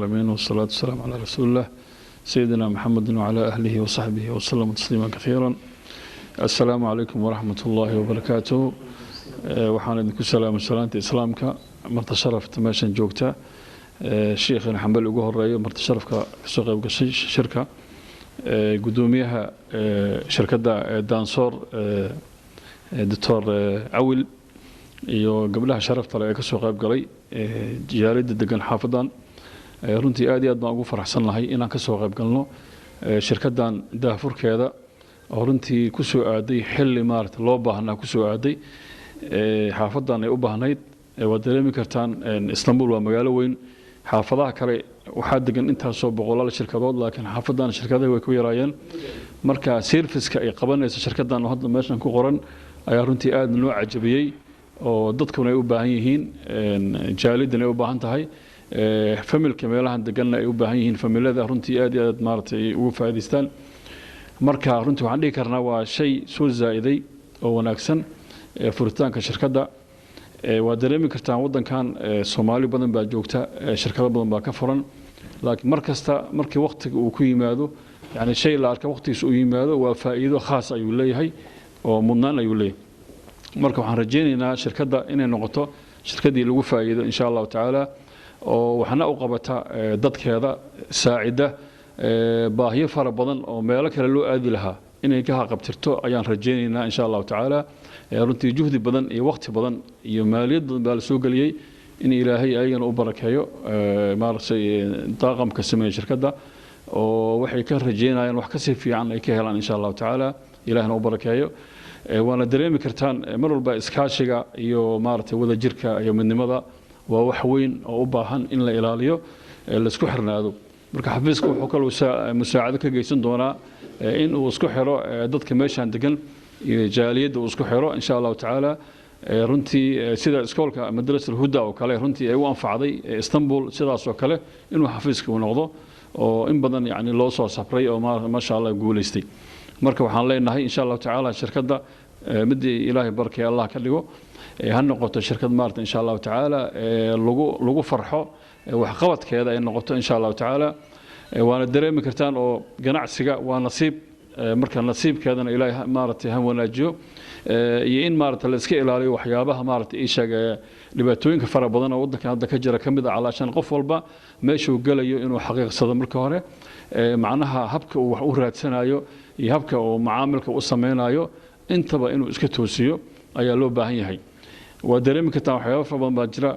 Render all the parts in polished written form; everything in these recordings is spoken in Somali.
العالمين والصلاة والسلام على رسول الله سيدنا محمد وعلى أهله وصحبه وسلم تسليما كثيرا. السلام عليكم ورحمة الله وبركاته. وحنا نكون سلام سلامة إسلامك مرت شرف تماشى جوكتا الشيخ حنبل وجوه الرئي مرت شرف كسوق شركة قدوميها شركة دانسور دكتور عويل iyo gabdhaha sharafta leh ee ka soo qayb galay jaalida degan xaafadan runtii aad iyo aad baan ugu faraxsan lahay inaan ka soo qayb galno shirkadan daafurkeeda oo runtii ku soo aaday xilli maarta loo baahnaa ku soo aaday xaafadan ay u baahnayd waa dareemi kartaan Istanbul waa magaalo weyn xaafadaha kale waxaa degan intaas oo boqolaal shirkadood laakiin xaafadan shirkadaha way ku yaraayeen marka service-ka ay qabanayso shirkadan oo hadda meeshan ku qoran ayaa runtii aad noo cajabiyay oo dadkuna ay u baahan yihiin jaalidana ay u baahan tahay familka meelahan deganna ay u baahan yihiin familada runtii aad iyo aad maartay ugu faa'iideystaan marka runtii waxaan dhihi karnaa waa shay soo zaa'iday oo wanaagsan furitaanka shirkadda waa dareemi kartaan waddankan Soomaali badan baa joogta shirkado badan baa ka furan laakiin markasta markii waqtiga uu ku yimaado yani shay la arka waqtigiisa uu yimaado waa faa'iido khaas ayuu leeyahay oo mudnaan ayuu leeyahay marka waxaan rajaynaynaa shirkadda inay noqoto shirkadii lagu faa'iido insha Allah taala oo waxna u qabata dadkeeda saacida baahiyo fara badan oo meelo kale loo aadi lahaa inay ka qabtirto ayaan rajaynaynaa insha Allah taala runtii juhdi badan iyo waqti badan iyo maaliyad badan baa la soo galiyay in Ilaahay ayagana u barakeeyo maartay daaqamka sameeyo shirkadda oo waxay ka rajaynayaan wax ka sii fiican ay ka helaan insha Allah taala Ilaahna u barakeeyo waana dareemi kartaan mar walba iskaashiga iyo maartay wada jirka iyo midnimada waa wax weyn oo u baahan in la ilaaliyo la isku xirnaado marka xafiiska wuxuu kale musaacado ka geysan doonaa in uu isku xiro dadka meeshan degan iyo jaaliyada uu isku xiro insha Allah taala runtii sida iskoolka madrasada huda oo kale runtii ay u anfacday Istanbul sidaas oo kale inuu xafiiska u noqdo oo in badan yani loo soo sabray oo ma sha Allah guuleystay marka waxaan leenahay insha Allah taala shirkadda midii Ilaahay barkay Allah ka dhigo ha noqoto shirkad maarta insha Allah taala lagu farxo wax qabadkeeda ay noqoto insha Allah taala waana dareemi kartaan oo ganacsiga waa nasiib marka nasiibkeedana Ilaahay maarta ha wanaajiyo iyo in maarta la iska ilaaliyo waxyaabaha maarta ay sheegay dhibaatooyinka fara badan oo waddanka hadda ka jira kamid ah calaashan qof walba meeshuu galayo inuu xaqiiqsado marka hore macnaha habka uu wax u raadsanayo iyo habka uu macaamilka u sameeyo intaba inuu iska toosiyo ayaa loo baahan yahay waa dareemi kartaa waxyaabo fara badan baa jira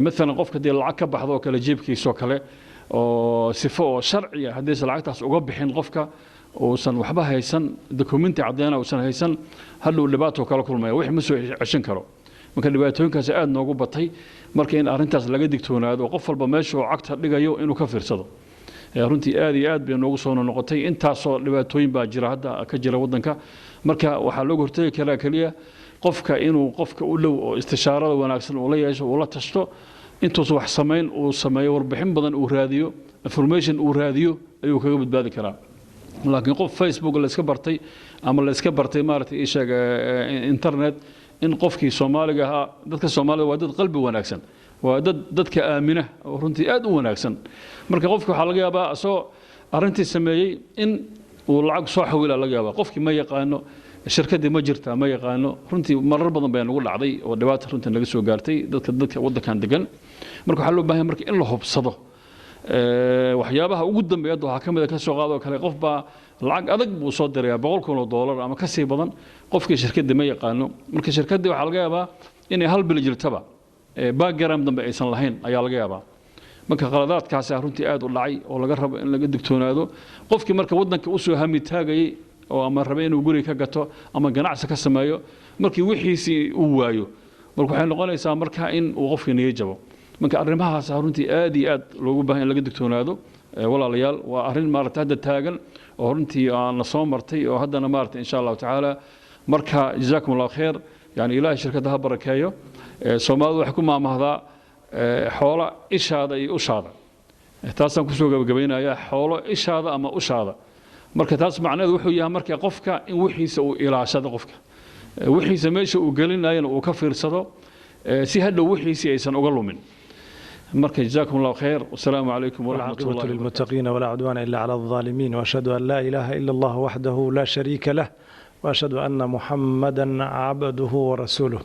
مثلا قف كدي العك كبحضو كلا جيب كيسو كله أو صفة شرعية هديس العك تاس أقرب بحين قفك وسن وحبها هيسن دوكيومنتي عدينا وسن هيسن هلو اللي باتو كلا كل ما يوح مسوا عشان كرو ممكن اللي باتوين كسائد نوجو بطي مركين أرنتاس لقيدك تونا وقفل بمشي وعكت لقيو إنه كفر صدق runtii aad iyo aad bay noogu soo noqotay intaasoo dhibaatooyin baa jira hadda ka jira wadanka marka waxa loo hortagi karaa kaliya qofka inuu qofka u dhow oo istishaarada wanaagsan uu la yeesho uu la tashto intuu wax sameyn uu sameeyo warbixin badan uu raadiyo information uu raadiyo ayuu kaga badbaadi karaa laakiin qof Facebook la iska bartay ama la iska bartay maartay ishaga internet in qofkii Soomaaliga ahaa dadka Soomaalida waa dad qalbi wanaagsan waa dadka aamina oo runtii aad u wanaagsan marka qofka waxa laga yaabaa soo arintii sameeyay in uu lacag soo xawila laga yaabaa qofkii ma yaqaano shirkadii ma jirta ma yaqaano runtii marar badan baan ugu dhacday oo dhibaato runtii naga soo gaartay dadka waddankan degan marka waxa loo baahan marka in la hubsado waxyaabaha ugu dambeeya waxa kamid ah ka soo qaado kale qof baa lacag adag buu soo diray $100,000 ama ka sii badan qofkii shirkadii ma yaqaano marka shirkadii waxa laga yaabaa inay hal bil jirtaba background dambe aysan lahayn ayaa laga yaabaa marka qaladaadkaas runtii aad u dhacay oo laga rabo in laga digtoonaado qofkii marka waddanka u soo hami taagay oo ama rabay inuu guri ka gato ama ganacsi ka sameeyo markii wixiisi uu waayo marka waxay noqonaysaa marka in uu qofkii niyad jabo marka arrimahaas runtii aad iyo aad loogu baahan in laga digtoonaado walaalayaal waa arrin maarta hadda taagan oo runtii aan la soo martay oo haddana maarta insha Allah taala marka jazaakumullahu khair yani ilaahay shirkadda ha barakeeyo Soomaalidu wax ku maamahda xoolo ishaada iyo ushaada taasaan ku soo gabagabaynayaa xoolo ishaada ama ushaada marka taas macnaheedu wuxuu yahay marka qofka in wixiisa uu ilaashado qofka wixiisa meesha uu galinayna uu ka fiirsado si hadhow wixiisa aysan uga lumin مركز جزاكم الله خير والسلام عليكم ورحمة الله والعاقبة للمتقين ولا عدوان إلا على الظالمين وأشهد أن لا إله إلا الله وحده لا شريك له وأشهد أن محمدا عبده ورسوله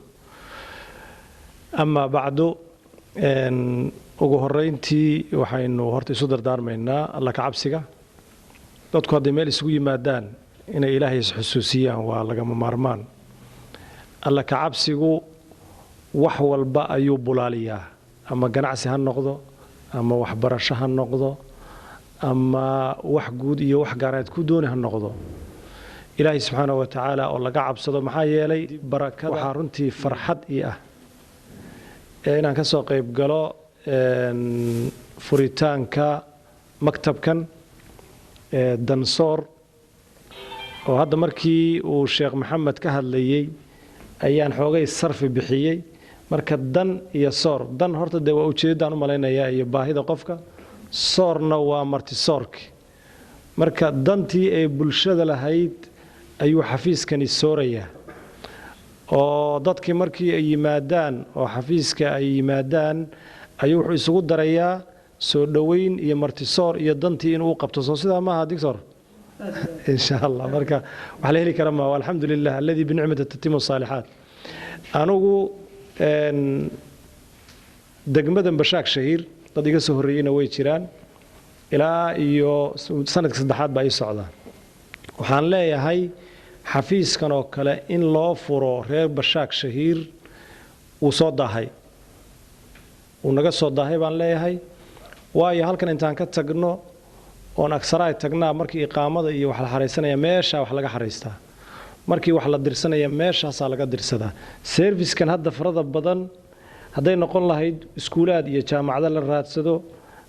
أما بعد ugu horeyntii waxaynu horta isu dardaarmaynaa alla ka cabsiga dadku hadday meel isugu yimaadaan inay ilaahay isxusuusiyaan waa lagama maarmaan alla ka cabsigu wax walba ayuu bulaaliyaa ama ganacsi ha noqdo ama waxbarasho ha noqdo ama wax guud iyo wax gaareed ku dooni ha noqdo ilaahay subxaanahu wa tacaala oo laga cabsado maxaa yeelay barakada waxaa runtii farxad ii ah inaan ka soo qayb galo furitaanka maktabkan dansoor oo hadda markii uu sheekh maxamed ka hadlayay ayaan xoogay sarfi bixiyey marka dan iyo soor dan horta dee waa ujeedadaan u malaynayaa iyo baahida qofka soorna waa martisoorki marka dantii ay bulshada lahayd ayuu xafiiskani soorayaa oo dadkii markii ay yimaadaan oo xafiiska ay yimaadaan ayuu wuxuu isugu darayaa soo dhoweyn iyo martisoor iyo dantii inuu qabto soo sidaa maaha doctor insha allah marka wax la heli kara ma alxamdulilah alladii binicmati tatimu saalihaat anugu degmadan bashaak shahiir dad iga soo horeeyayna way jiraan ilaa iyo sanadka saddexaad baa ii socda waxaan leeyahay xafiiskan oo kale in loo furo reer bashaak shahiir uu soo daahay uu naga soo daahay baan leeyahay waayo halkan intaan ka tagno oon agsaraay tagnaa markii iqaamada iyo wax la xaraysanaya meesha wax laga xaraystaa markii wax la dirsanaya meeshaasaa laga dirsadaa serviskan hadda farada badan hadday noqon lahayd iskuulaad iyo jaamacado la raadsado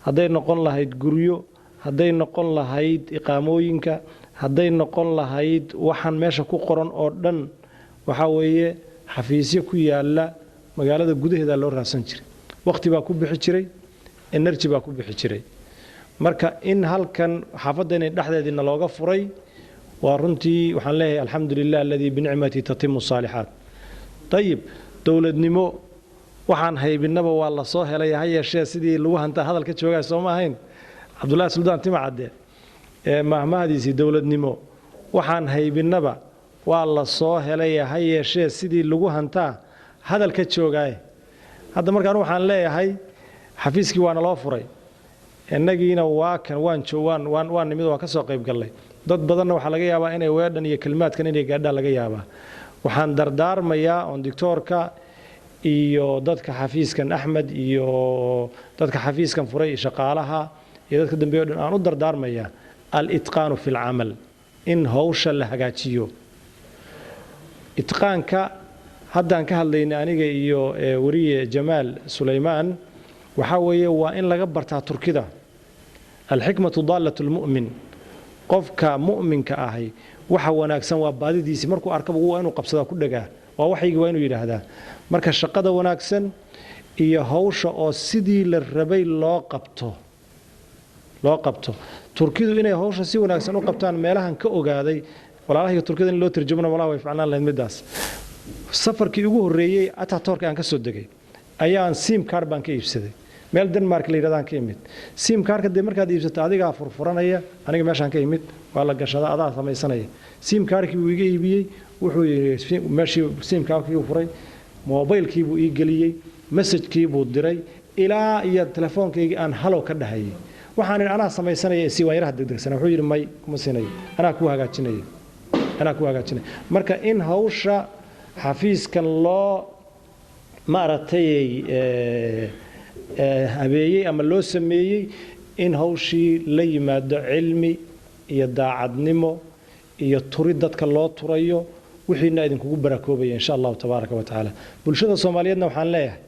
hadday noqon lahayd guryo hadday noqon lahayd iqaamooyinka hadday noqon lahayd waxaan meesha ku qoran oo dhan waxaa weeye xafiisyo ku yaala magaalada gudaheeda loo raadsan jiray waqti baa ku bixi jiray energy baa ku bixi jiray marka in halkan xaafaddeena dhexdeedina looga furay waa runtii waxaan leeyahay alxamdulilah alladii binicmati tatimu saalihaat ayib dowladnimo waxaan haybinaba waa la soo helay ha yeeshee sidii lagu hantaa hadalka joogaa soo ma ahayn cabdullaahi suldaan timacadde mahmahadiisii dowladnimo waxaan haybinaba waa la soo helay ha yeeshee sidii lagu hantaa hadalka joogaaye hadda markaan waxaan leeyahay xafiiskii waana loo furay innagiina waa kan waan nimid waa ka soo qayb gallay dad badanna waxaa laga yaabaa inay weedhan iyo kelimaadkan inay gaadhaan laga yaabaa waxaan dardaarmayaa oon doctoorka iyo dadka xafiiskan axmed iyo dadka xafiiskan furay shaqaalaha iyo dadka dambeeyo dhan aan u dardaarmayaa al-itqaanu fi lcamal in hawsha la hagaajiyo itqaanka haddaan ka hadlaynay aniga iyo wariye jamaal sulaymaan waxaa weeye waa in laga bartaa turkida alxikmatu daallat lmu'min qofka mu'minka ahay waxa wanaagsan waa baadidiisii markuu arkaba waa inuu qabsadaa ku dhagaa waa waxaygii waa inuu yidhaahdaa marka shaqada wanaagsan iyo hawsha oo sidii la rabay loo qabto turkidu inay hawsha si wanaagsan u qabtaan meelahan ka ogaaday walaalaha turkida in loo tarjumana malaha way ficnaan lahayd midaas safarkii ugu horeeyay Ataturk aan ka soo degay ayaan sim card baan ka iibsaday meel Denmark la yiraahdo aan ka imid sim cardka de markaad iibsato adiga furfuranaya aniga meeshaan ka imid waa la gashada adaa samaysanaya sim cardkii uu iga iibiyay wuxuu yiri meeshii sim cardkii uu furay mobilkii buu ii galiyay message-kii buu diray ilaa iyo telefoonkayga aan halo ka dhahay waxaan anaa samaysanaya si wayraha degdegsan wuxuu yiri may kuma siinay anaa ku hagaajinay marka in hawsha xafiiskan loo maaragtay habeeyey ama loo sameeyey in hawshii la yimaado cilmi iyo daacadnimo iyo turi dadka loo turayo wixiina idinkugu barakoobaya insha Allah tabaaraka wa taala bulshada Soomaaliyeedna waxaan leeyahay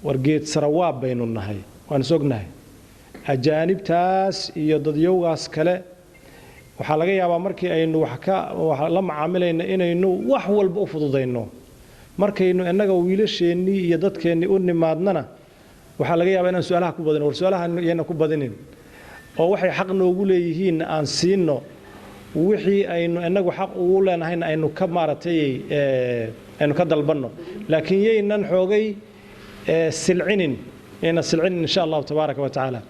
wargeed sarawaab baynu nahay waan sognahay ajaanibtaas iyo dadyowgaas kale waxa laga yaabaa markii aynu wax la macaamilayna inaynu wax walba u fududeyno markaynu inaga wiilasheenni iyo dadkeenni u nimaadnana waxa laga yaabaa inaan su'aalaha ku badin war su'aalaha iyana ku badinin oo waxay xaq noogu leeyihiin aan siino wixii aynu inagu xaq ugu leenahayna aynu ka maaratay aynu ka dalbanno laakiin yeynan xoogay silcinin ina silcin insha Allah tabaaraka wa taala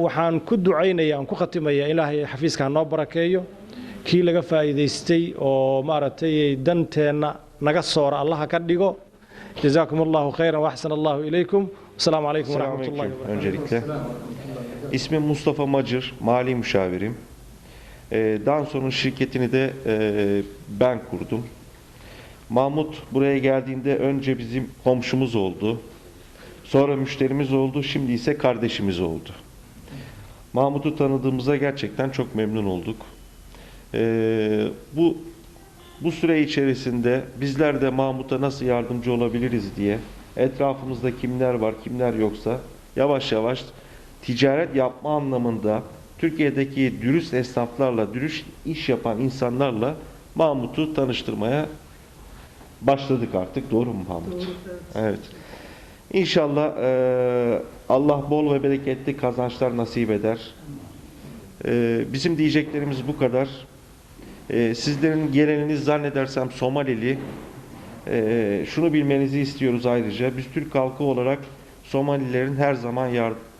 waxaan ku ducaynayaa aan ku khatimayaa ilaahay xafiiska noo barakeeyo kii laga faa'iideystay oo maaragtay danteena naga soora Allah ka dhigo jazakumullahu khairan wa ahsana Allahu ilaykum assalamu alaykum wa rahmatullahi wa Öncelikle ismim Mustafa Macır, mali müşavirim. Danson'un şirketini de ben kurdum. Mahmut buraya geldiğinde önce bizim komşumuz oldu. Sonra müşterimiz oldu, şimdi ise kardeşimiz oldu. Mahmut'u tanıdığımıza gerçekten çok memnun olduk. Bu süre içerisinde bizler de Mahmut'a nasıl yardımcı olabiliriz diye etrafımızda kimler var, kimler yoksa yavaş yavaş ticaret yapma anlamında Türkiye'deki dürüst esnaflarla, dürüst iş yapan insanlarla Mahmut'u tanıştırmaya başladık artık. Doğru mu Mahmut? Doğru, evet. İnşallah Allah bol ve bereketli kazançlar nasip eder. Bizim diyeceklerimiz bu kadar. Sizlerin geleniniz zannedersem Somalili. Şunu bilmenizi istiyoruz ayrıca. Biz Türk halkı olarak Somalilerin her zaman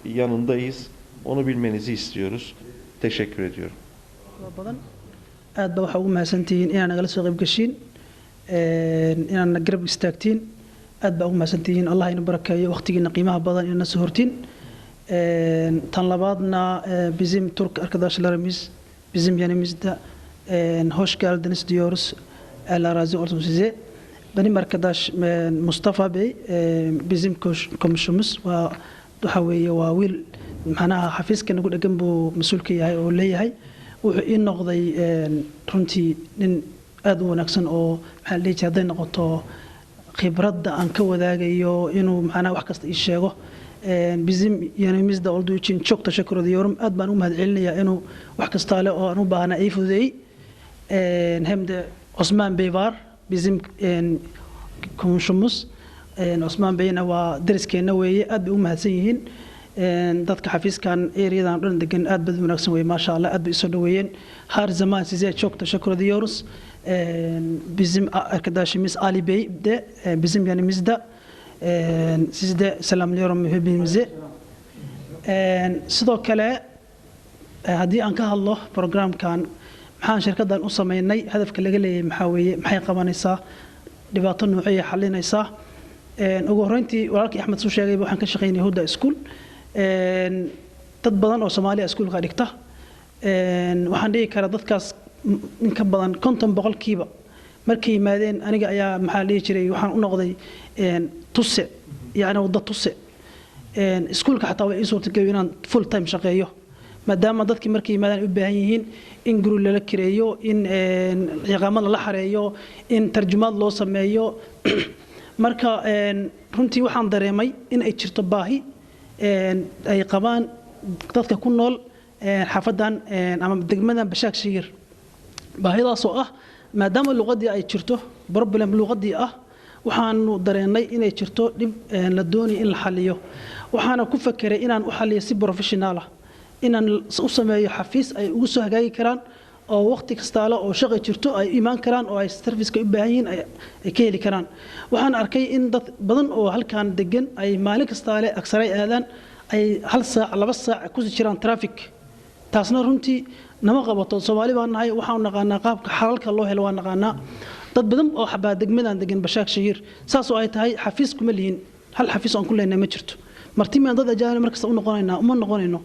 yanındayız. Onu bilmenizi istiyoruz. Teşekkür ediyorum. aad ba waxa ugu mahadsantihiin inaan nagala soo qayb gashiin inaan garab istaagtiin aad ba ugu mahadsantihiin Allah ina barakeeyo waqtigiina qiimaha badan inana soo hortiin tan labaadna bizim Türk arkadaşlarımız bizim yanımızda hoş geldiniz diyoruz. Allah razı olsun size. Benim arkadaş Mustafa Bey bizim komşumuz ve waxa weeye waa wiil macnaha xafiiska nagu dhagan buu mas'uulka yahay oo leeyahay wuxuu ii noqday runtii nin aad u wanaagsan oo maxaa la dhihi jiray hadday noqoto khibradda aan ka wadaagayo inuu macnaha wax kasta ii sheego bizim yanımızda olduğu için çok teşekkür ediyorum. Aad baan u mahadcelinayaa inuu wax kasta le oo aan u baahnaa ii fududeeyey hem de Osman Bey var bizim komşumuz Osman Beyna waa dariskeena weeye aad bay u mahadsan yihiin dadka xafiiskan ereyadan dhan degan aad bay u wanaagsan weeye maasha Allah aad bay soo dhaweeyeen her zaman size çok teşekkür ediyoruz bizim arkadaşımız Ali Bey de bizim yanımızda sizi de selamlıyorum hepinizi sidoo kale haddii aan ka hadlo programkan maxaan shirkadan u sameynay hadafka laga leeyahay maxaa weeye maxay qabanaysaa dhibaato noocee xalinaysaa ugu horeyntii walaalkii Axmed soo sheegay waxaan ka shaqeynay Huda School dad badan oo Soomaaliya iskuulka dhigta waxaan dhihi karaa dadkaas in ka badan 50% markay yimaadeen aniga ayaa maxaa dhihi jiray waxaan u noqday tuse yaani wada tuse iskuulka xataa way soo tagay inaan full time shaqeeyo maadaama dadkii markay yimaadaan u baahan yihiin in guri la kireeyo in yaqaamad la xareeyo in tarjumaad loo sameeyo marka runtii waxaan dareemay in ay jirto baahi ay qabaan dadka ku nool xaafadan ama degmadan Bashaak Shiir baahidaas oo ah maadaama luqadii ay jirto problem luqadii ah waxaanu dareenay inay jirto dib la doonayo in la xaliyo waxaana ku fakiray inaan u xaliyo si professional ah inaan u sameeyo xafiis ay ugu soo hagaagi karaan oo waqti kasta oo shaqo jirto ay iimaan karaan oo ay service-ka u baahan yihiin ay ka heli karaan waxaan arkay in dad badan oo halkan degan ay maalin kasta aksaray aadaan ay hal saac laba saac ku jiraan traffic taasna runtii nama qabato Soomaali baan nahay waxaan naqaanaa qaabka xalalka loo helo waan naqaanaa dad badan oo xabaa degmadan degan Bashaak Shiir saas oo ay tahay xafiis kuma lihin hal xafiis aan ku leenahay ma jirto martimaan dad ajaanib markasta u noqonaynaa uma noqonayno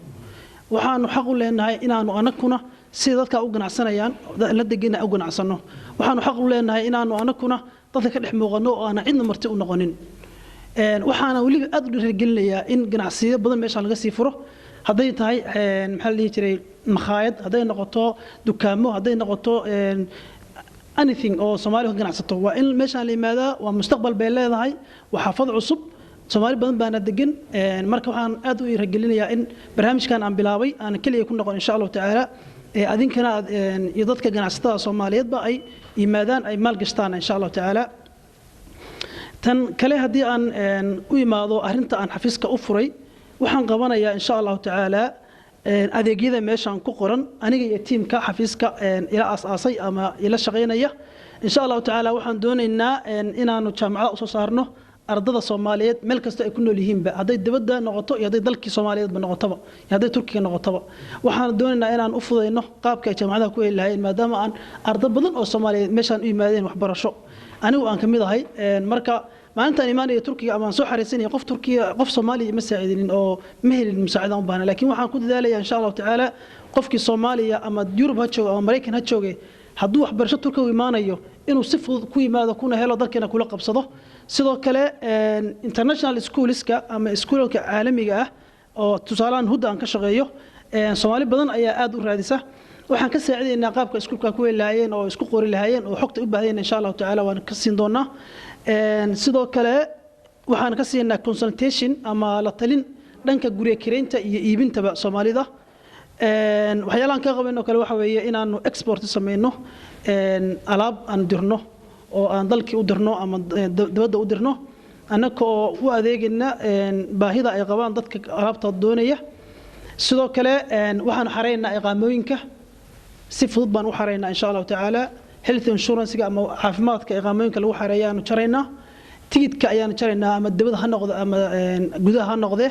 waxaanu xaq u leenahay inaanu anaguna sida dadka u ganacsanayaan la degina u ganacsano waxaanu xaq u leenahay inaanu anaguna dadka ka dhex muuqano oo aan cidna marti u noqonin waxaana waliba aad u dhiirigelinayaa in ganacsiyo badan meesha laga sii furo haday tahay maxaa la dhihi jiray makhaayad haday noqoto dukaamo haday noqoto anything oo Soomaaliya ka ganacsato waa in meesha la yimaada waa mustaqbal bay leedahay waa xaafad cusub Soomaali badan baana degan marka waxaan aad u dhiirigelinayaa in barnaamijkan aan bilaabay aan kaliya ku noqon insha Allah taala adinkana iyo dadka ganacsatada Soomaaliyeed ba ay yimaadaan ay maal gashtaan insha Allah taala tan kale hadii aan u imaado arinta aan xafiiska u furay waxaan qabanayaa insha Allah taala adeegyada meeshan ku qoran aniga iyo teamka xafiiska ila asaasay ama ila shaqeynaya insha Allah taala waxaan doonaynaa inaanu jaamacada u soo saarno ardada Soomaaliyeed meel kasta ay ku nool yihiinba haday dibadda noqoto iyo haday dalkii Soomaaliyeed ba noqotaba iyo haday Turkiga noqotaba waxaan doonaynaa inaan u fududeyno qaabka ay jaamacadaha ku heli lahaayeen maadaama aan arday badan oo Soomaaliyeed meeshan u yimaadeen waxbarasho anigu aan kamid ahay marka maalintan imaanaya Turkiga ama soo xariisanay qof Turkiga qof Soomaali ma saacidinin oo ma helin musaacada u baahan laakiin waxaan ku dadaalayaa insha Allah taala qofkii Soomaaliya ama Yurub ha joogo ama Mareykan ha joogo hadduu waxbarasho Turkiga u imaanayo inuu si fudud ku yimaado kuna helo dalkeena kula qabsado sidoo kale international schoolska ama iskuulka caalamiga ah oo tusaalaan Huda aan ka shaqeeyo Soomaali badan ayaa aad u raadisa waxaan ka saacideynaa qaabka iskuulka ku helaayeen oo isku qori lahaayeen oo xogta u baahdeen insha Allah taala waan ka siin doonaa sidoo kale waxaan ka siinaa consultation ama la talin dhanka guriga kireynta iyo iibintaba Soomaalida waxyaalahan ka qabanno kale waxa weeye inaanu export sameeyno alaab aan dirno oo aan dalkii u dirno ama dibadda u dirno annaka oo u adeegina baahida ay qabaan dadka alaabta doonaya sidoo kale waxaan xareynaa iqaamooyinka si fudud baan u xareynaa insha Allah taala health insurance ama caafimaadka iqaamooyinka lagu xareeyo aan jareynaa tigidhka ayaan jareynaa ama dibadda ha noqdo ama gudaha ha noqde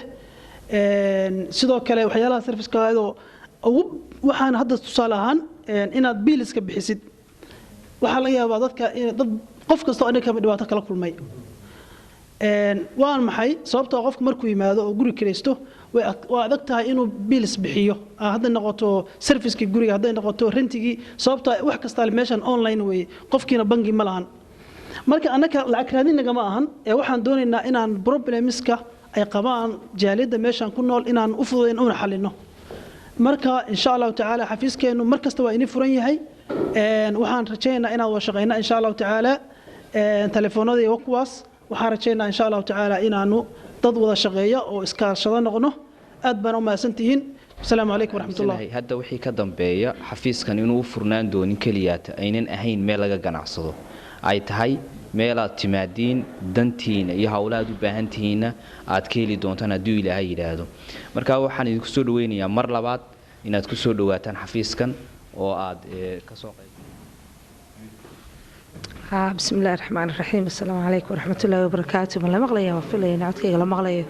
sidoo kale waxyaalaha service-ka waxaan hadda tusaale ahaan inaad biiliska bixisid waxa laga yaabaa dadka dad qof kasta oo inaka dhibaato kala kulmay waan maxay sababtoo qofka markuu yimaado oo guri kireysto waa adag tahay inuu biilis bixiyo hadda noqoto service-ki guriga hadday noqoto rentigii sababtoo wax kasta meeshan online way qofkiina bangi ma lahan marka annaka lacag raadinaga ma ahan waxaan doonaynaa inaan problemska ay qabaan jaaliyada meeshan ku nool inaan u fududeyn una xalino marka insha Allah taala xafiiskeenu markasta waa inii furan yahay waxaan rajaynaynaa inaan wada shaqeyno insha Allah taala telefoonada iyo kuwaas waxaan rajaynaynaa insha Allah taala inaanu dad wada shaqeeyo oo iskaashada noqono aad baan u mahadsantihiin assalaamu calaykum waraxmatullahi hadda wixii ka dambeeya xafiiskan inuu furnaan doonin kaliyaata aynan ahayn meel laga ganacsado ay tahay meelaad timaadiin dantiina iyo hawlaad u baahan tihiina aad ka heli doontaan haddii Ilaahay yiraahdo marka waxaan idinku soo dhaweynayaa mar labaad inaad ku soo dhawaataan xafiiskan oo aad ka soo qayb بسم الله الرحمن الرحيم السلام عليكم ورحمة الله وبركاته من المغلية وفلين عدك إلى مغلية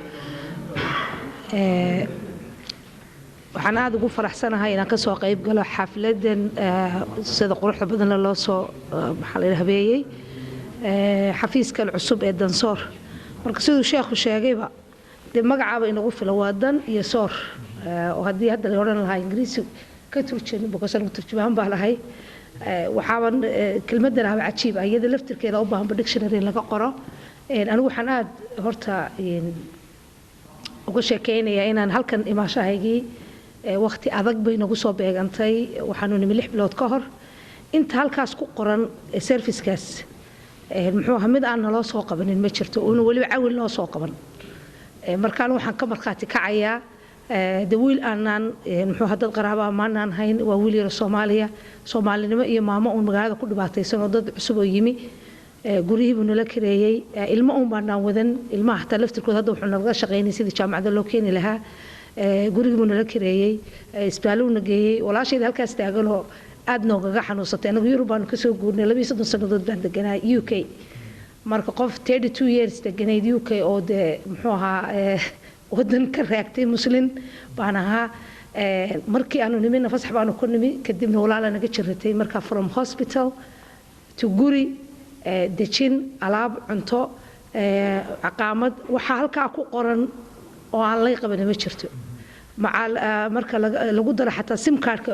waxaan aad ugu faraxsanahay inaan ka soo qayb galo xafladan sida quruxda badan loo soo habeeyay xafiiskan cusub ee Dansoor marka sidoo sheekhu sheegayba magacaaba inagu filan waa dan iyo soor oo hadii hadda la oran lahaa Ingiriisi ka turjumay boqosan turjumaan baa lahay waxaan kelmadan ah cajiib ah iyada laftirkeeda u baahan dictionary laga qoro anigu waxaan aad horta uga sheekeynayaa inaan halkan imaashahaygii waqti adag bay nagu soo beegantay waxaanu nimi 6 bilood ka hor inta halkaas ku qoran service-kaas muxuu ahaa mid aan naloo soo qabanin ma jirto oo waliba caawin loo soo qaban markaan waxaan ka markaati kacayaa dawiil aanan muxuu hadda qaraabo maanan hayn waa wiil yar Soomaaliya Soomaalinimo iyo maamo uu magaalada ku dhibaataysan oo dad cusub oo yimi gurihii buu nala kireeyay ilmo uu baanaan wadan ilmaha xataa laftirkooda hadda wuxuu naga shaqeynay sidii jaamacada loo keeni lahaa gurigii buu nala kireeyay isbitaaluna geeyay walaashayda halkaas taaganoo aad noogaga xanuunsatay anagu Yurub baan ka soo guurnay 22 sanadood baan deganaa UK marka qof 32 years deganay UK oo de muxuu ahaa wadan ka raagtay muslim baan ahaa markii aanu nimina fasax baanu ku nimi kadibna walaala naga jiratay marka from hospital to guri dejin alaab cunto aqaamad waxa halka ku qoran oo aan la qaban ma jirto marka lagu daro xataa sim cardka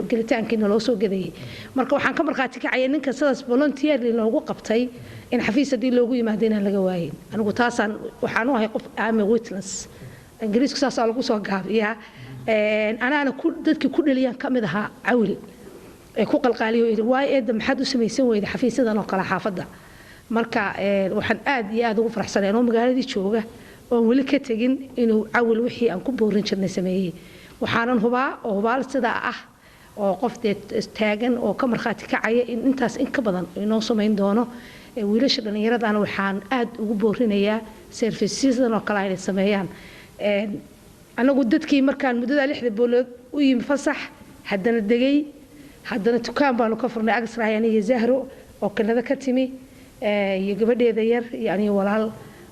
gelitaankiina loo soo gaday marka waxaan ka markaati kacay ninka sidaas volunteerly loogu qabtay in xafiisadii loogu yimaado inaan laga waayin anigu taasaan waxaan u ahay qof aame witness ingiriisku saas lagu soo gaabiyaa anaana dadkii ku dhaliyaan kamid ahaa cawil ee ku qalqaaliyo yiri waay eeda maxaad u sameeysan weyda xafiisadan oo kala xaafada marka waxaan aad iyo aad ugu faraxsanahay oo magaaladii jooga oo wali ka tagin inuu cawil wixii aan ku boorin jirnay sameeyay waxaanan hubaa oo hubaal sida ah oo qof taagan oo ka marxaati kacaya in intaas in ka badan inoo sameyn doono wiilasha dhalinyarada waxaan aad ugu boorinayaa serviceyadan oo kala ay sameeyaan anagu dadkii markaan mudada 6 bilood u yimi fasax haddana dukaan baanu ka furnay Agsraayaan iyo Zahro oo kanada ka timi iyo gabadheeda yar iyo aniga walaal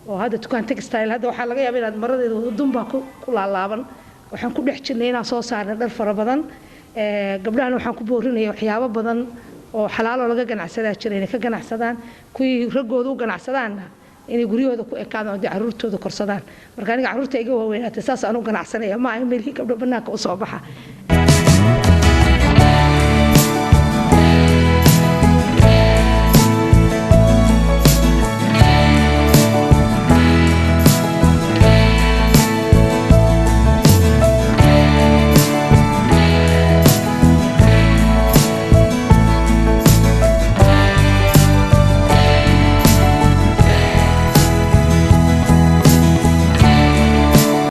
oo hadda dukaan textile hadda waxaa laga yaabaa inaad maradeeda dunbaa ku laalaaban waxaan ku dhex jirnay inaan soo saarnay dhar fara badan gabdhahana waxaan ku boorinaya waxyaabo badan oo xalaalo laga ganacsadaa jira inay ka ganacsadaan kuwii raggooda u ganacsadaanna inay guryahooda ku ekaadaan oo caruurtooda korsadaan marka aniga caruurta iga waaweynaatay saas aan u ganacsanaya ma aha meelihii gabdho bannaanka u soo baxa